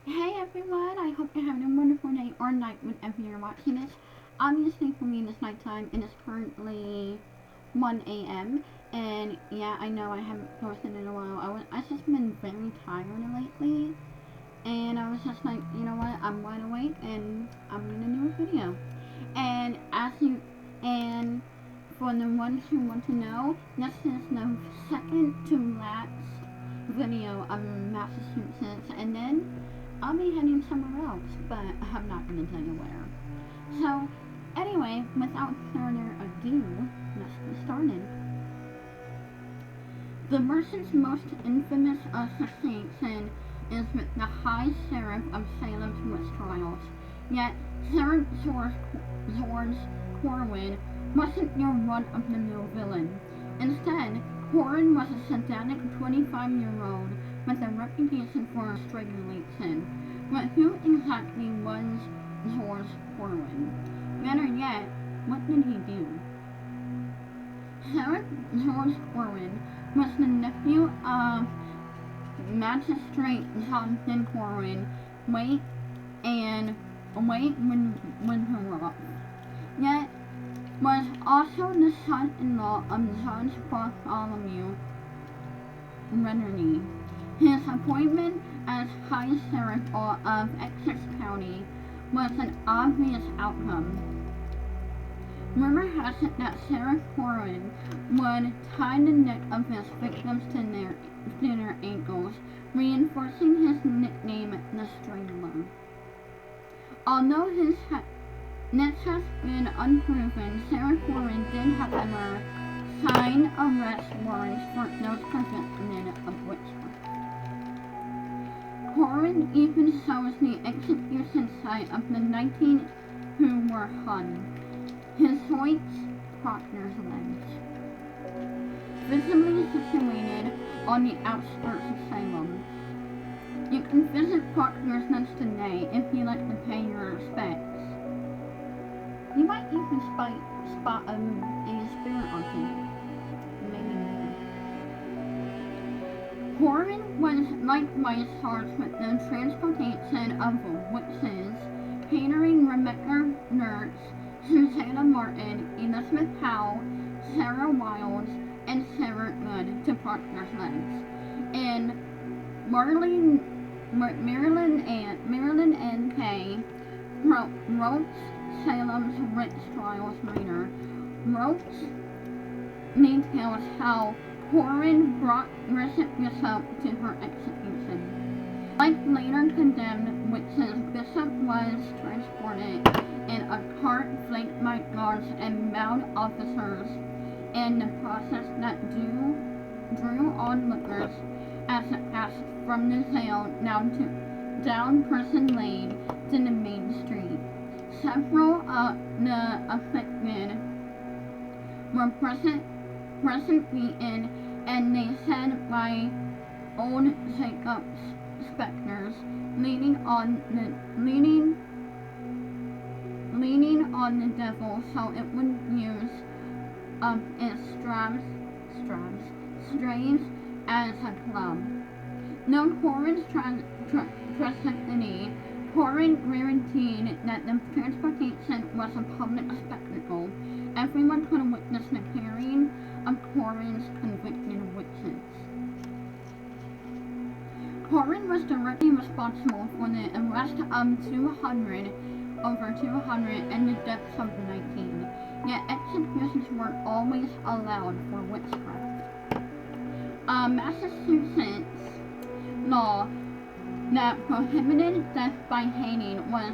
Hey everyone, I hope you're having a wonderful day or night whenever you're watching this. Obviously for me it's nighttime and it's currently 1 a.m. And yeah, I know I haven't posted in a while. I've just been very tired lately. And I was just like, you know what, I'm wide awake and I'm gonna do a video. And as you, and for the ones who want to know, this is the second to last video of Massachusetts, and then I'll be heading somewhere else, but I'm not going to tell you where. So, anyway, without further ado, let's get started. The person's most infamous association is with the High Sheriff of Salem's witch trials. Yet, Sheriff George Corwin wasn't your run-of-the-mill villain. Instead, Corwin was a sadistic 25-year-old with a reputation for strangulation. But who exactly was George Corwin? Better yet, what did he do? Sheriff George Corwin was the nephew of Magistrate Jonathan Corwin, Wait when yet was also the son-in-law of Judge Bartholomew Rennerly. His appointment as High Sheriff of Essex County was an obvious outcome. Rumor has it that Sheriff Corwin would tie the neck of his victims to their ankles, reinforcing his nickname, the Strangler. Although this has been unproven, Sheriff Corwin did, however, sign arrest warrants for those convicted of witchcraft. Corwin even shows the execution site of the 19 who were hung. His Hoyt's Proctor's legs, visibly situated on the outskirts of Salem. You can visit Proctor's legs today if you like to pay your respects. You might even spot a spirit on him. Maybe never. Corwin was likewise charged with the transportation of witches, catering Rebecca Nurse, Susanna Martin, Elizabeth Howe, Sarah Wiles, and Sarah Good to Proctor's Legs, and Marilyn N. Kay wrote Salem's witch trials reader. Wrote details how Corwin brought Bishop to her execution. Like later condemned witches, Bishop was transported in a cart flanked by guards and bound officers, and the process that drew onlookers as it passed from the jail down Prison Lane to the main street. Several of the afflicted were present beaten, and they said by old Jacob's specters, leaning on the devil so it would use its strays as a club. No Corwin's tragedy, Corwin guaranteed that the transportation was a public spectacle. Everyone could witness the carrying of Corwin's convicted witches. Corwin was directly responsible for the arrest of over 200 and the deaths of 19, yet executions weren't always allowed for witchcraft. Massachusetts law that prohibited death by hanging was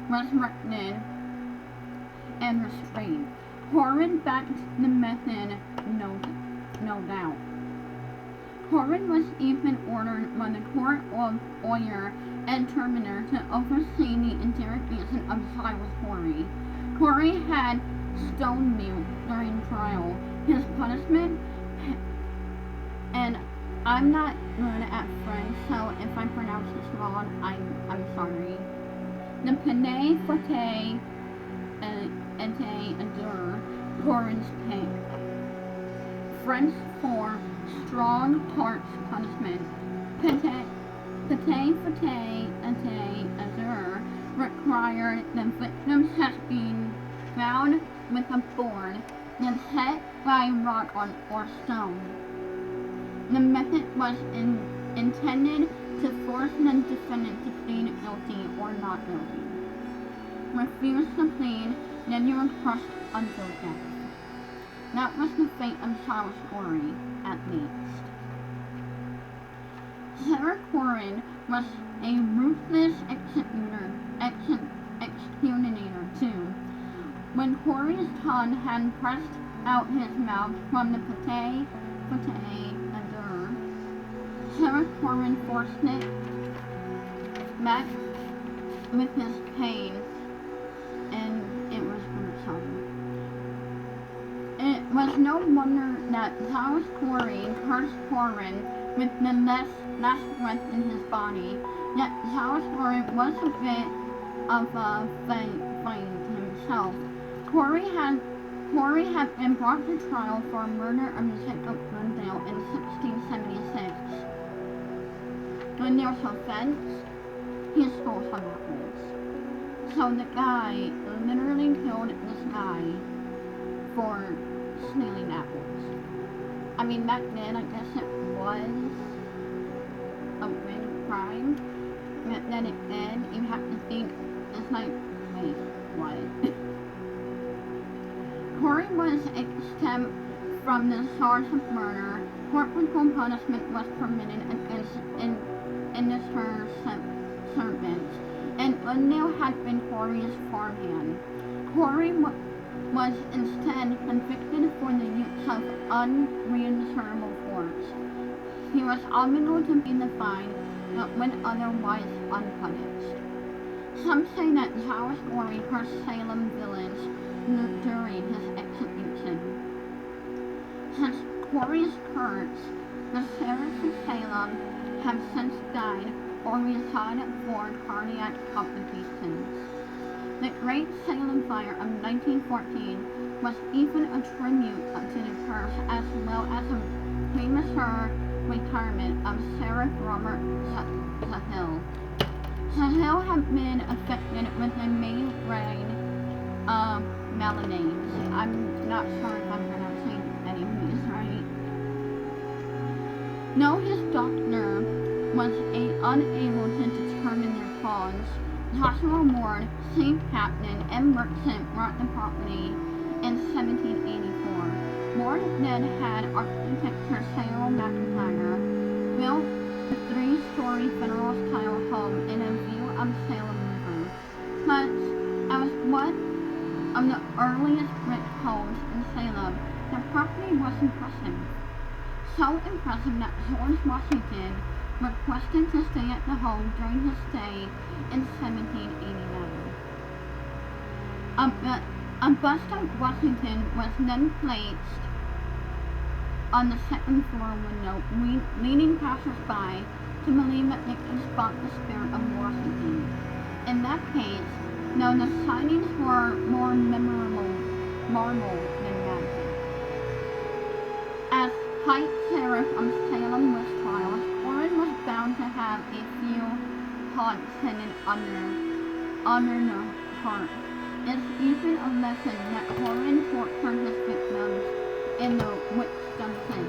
resurrected and restrained. Corwin backed the method, no doubt. Corwin was even ordered by the court of Oyer and Terminer to oversee the interrogation of Cyrus Corey. Corey had stone mute during trial. His punishment, and I'm not good at French, so if I pronounce this wrong, I'm sorry. The Panay Forte Ete Adur, Corwin's pig. French for strong heart punishment. Azure required the victims has been found with a board and hit by a rock or stone. The method was intended to force the defendant to plead guilty or not guilty. Refuse to plead, then you were crushed until death. That was the fate of Charles Corey, at least. Sarah Corrin was a ruthless executioner too. When Corey's tongue had pressed out his mouth from the pate Azure, Sarah Corrin forced it back with his pain, and it was gruesome. It was no wonder that Charles Corey cursed Corrin with the last breath in his body, yet Charles Corey was a bit of a fiend himself. Corey had been brought to trial for murder of Jacob Glendale in 1676. When there was offense, he stole some apples. So the guy literally killed this guy for stealing apples. I mean, back then, I guess it was a big crime. But then again, you have to think, it's like, wait, what? Corey was exempt from the charge of murder. Corporal punishment was permitted against indentured servants, and Glendale had been Corey's farmhand. Corey was instead convicted for the use of unreasonable force. He was unable to be defined, but went otherwise unpunished. Some say that Charles Corey cursed Salem village during his execution. Since Corey's curse, the sheriffs of Salem have since died or reside for cardiac complications. The Great Salem Fire of 1914 was even a tribute to the curse, as well as a premature retirement of Sheriff Robert Cahill. Cahill had been affected with a migraine maladies. I'm not sure if I'm pronouncing any of these right. No, his doctor was unable to determine their cause. Joshua Ward, chief captain, and merchant bought the property in 1784. Ward then had architect Sarah McIntyre built a 3-story federal-style home in a view of Salem River. But as one of the earliest brick homes in Salem, the property was impressive. So impressive that George Washington requested to stay at the home during his stay in 1789. A bust of Washington was then placed on the second floor window, leading passers-by to believe that they could spot the spirit of Washington. In that case, though the sightings were more marble than magic. As High Sheriff of Salem was trials, Corrin was bound to have a few haunts hidden under the heart. It's even a lesson that Corrin tortured his victims in the witch dungeon.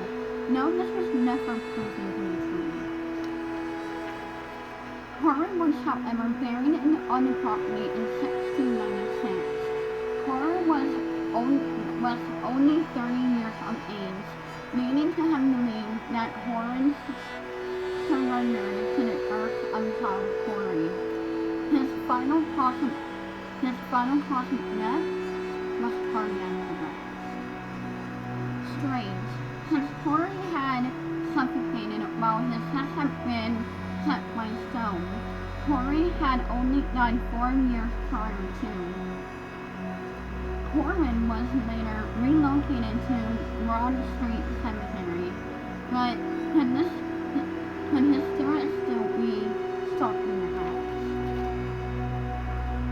No, this was never proven to be true. Corrin was, however, buried on the property in 1696. Corrin was only 30 years of age, leading to him believe that Corrin surrendered to the earth of Charles Corey. His final cause of death was cardiac arrest. Strange, since Corey had suffocated while his head had been cut by stone, Corey had only died 4 years prior to. Corrin was later relocated to Broad Street Cemetery, but could his spirit still be stalking the house?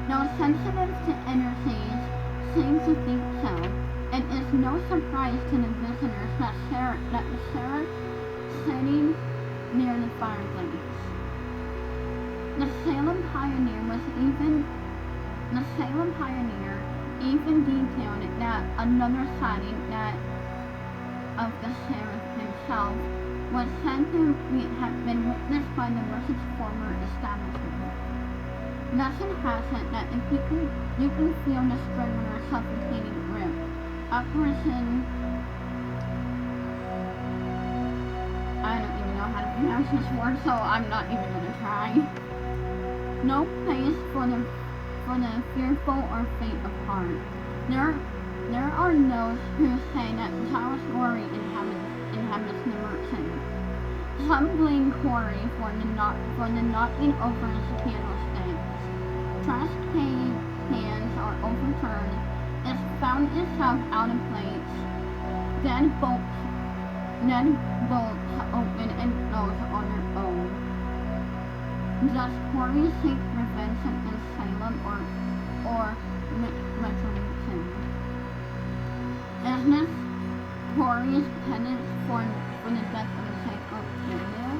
Though sensitive to energies seem to think so, it is no surprise to the visitors that the sheriff sitting near the fireplace. The Salem pioneer detailed that another sighting that of the sheriff himself was said to have been witnessed by the Merchant's former establishment. Legend has it that if you can feel the strangling or suffocating grip, a person, I don't even know how to pronounce this word, so I'm not even gonna try. No place for the fearful or faint of heart. There are those who say that Taurus glory inhabits the merchant. Some blame Corey for the knocking over his candlestick. Trash cans are overturned. It's found itself out of place. Then bolts open and close on their own. Does Corey seek revenge against Salem or retribution? Is this Corey's penance for the death of the sacred Gabriel?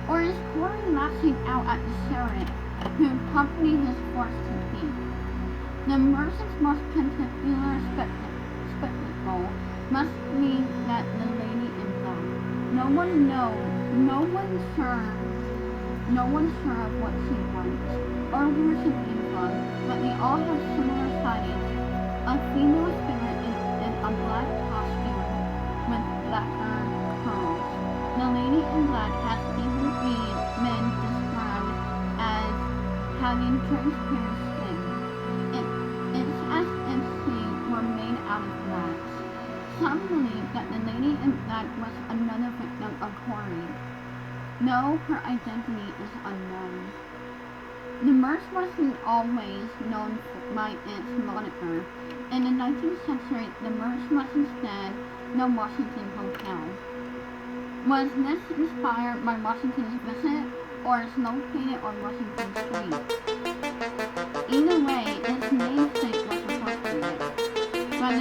Or is Corey lashing out at the sheriff, who company is forced to keep? The merchant's most particular spectacle must be that the lady in black. No one's sure of what she wants, or where she came from, but they all have similar sightings. A female spirit in a black costume with blacker curls. The lady in black has even been described as having transparent skin. It's as if she were made out of glass. Some believe that the lady in black was another victim of Corey, though her identity is unknown. The Merch wasn't always known by its moniker. In the 19th century, the Merch was instead the Washington Hotel. Was this inspired by Washington's visit, or is located on Washington Street? Either way, its namesake was appropriate. But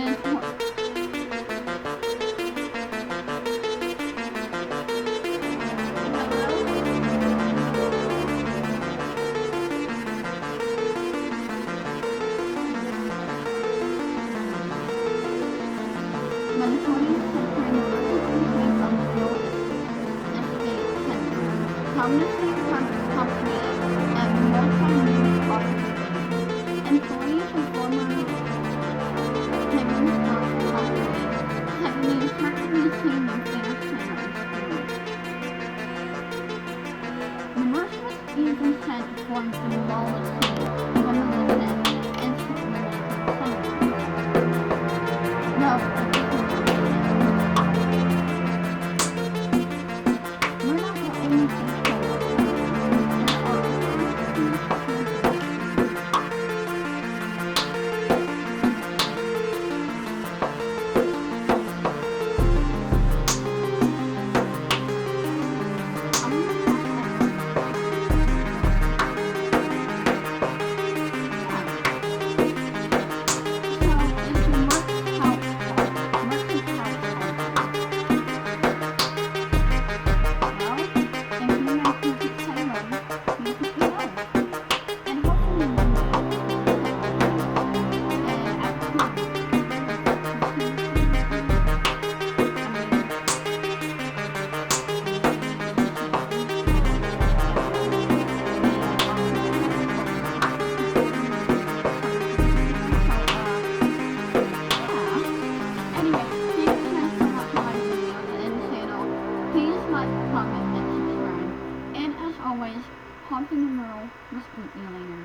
haunting the world will speak you later.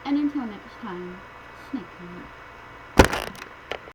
And until next time, snake hunt.